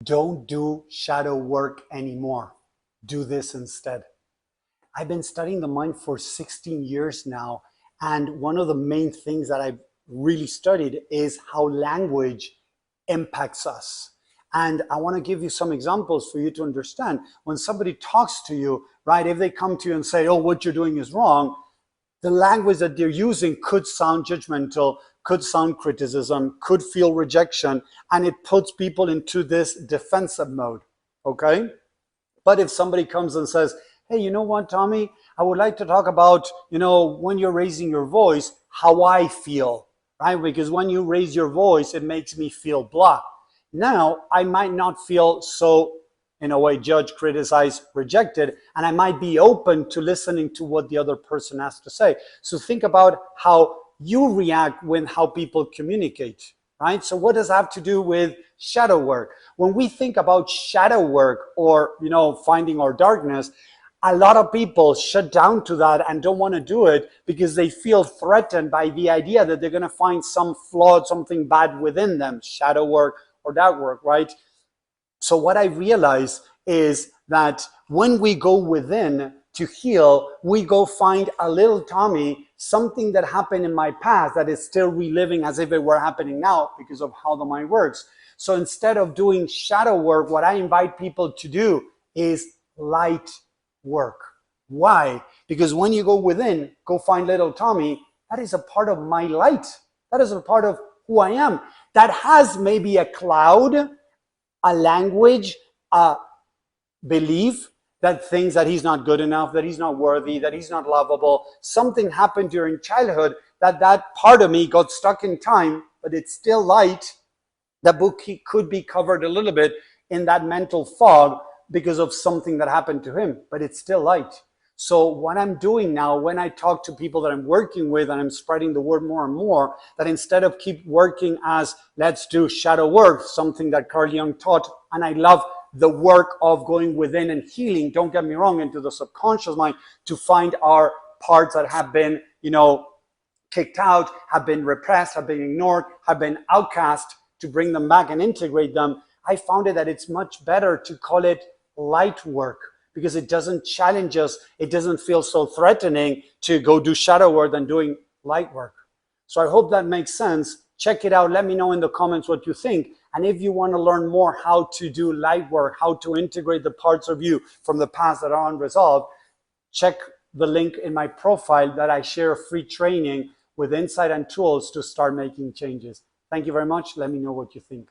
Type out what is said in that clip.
Don't do shadow work anymore. Do this instead. I've been studying the mind for 16 years now, and one of the main things that I've really studied is how language impacts us. And I want to give you some examples for you to understand. When somebody talks to you, right, if they come to you and say, oh, what you're doing is wrong, the language that they're using could sound judgmental, could sound criticism, could feel rejection, and it puts people into this defensive mode, okay? But if somebody comes and says, hey, you know what, Tommy, I would like to talk about, when you're raising your voice, how I feel, right? Because when you raise your voice, it makes me feel blah. Now, I might not feel so, in a way, judged, criticized, rejected, and I might be open to listening to what the other person has to say. So think about how you react when how people communicate, right? So what does that have to do with shadow work? When we think about shadow work or, finding our darkness, a lot of people shut down to that and don't want to do it because they feel threatened by the idea that they're going to find some flaw, something bad within them, shadow work or dark work, right? So what I realize is that when we go within to heal, we go find a little Tommy, something that happened in my past that is still reliving as if it were happening now because of how the mind works. So instead of doing shadow work, what I invite people to do is light work. Why? Because when you go within, go find little Tommy, that is a part of my light. That is a part of who I am. That has maybe a cloud, a language, a belief that thinks that he's not good enough, that he's not worthy, that he's not lovable. Something happened during childhood that part of me got stuck in time, but it's still light. The book could be covered a little bit in that mental fog because of something that happened to him, but it's still light. So what I'm doing now, when I talk to people that I'm working with and I'm spreading the word more and more, that instead of keep working as let's do shadow work, something that Carl Jung taught, and I love the work of going within and healing, don't get me wrong, into the subconscious mind to find our parts that have been, kicked out, have been repressed, have been ignored, have been outcast, to bring them back and integrate them. I found it that it's much better to call it light work because it doesn't challenge us. It doesn't feel so threatening to go do shadow work than doing light work. So I hope that makes sense. Check it out. Let me know in the comments what you think. And if you want to learn more how to do light work, how to integrate the parts of you from the past that are unresolved, check the link in my profile that I share free training with insight and tools to start making changes. Thank you very much. Let me know what you think.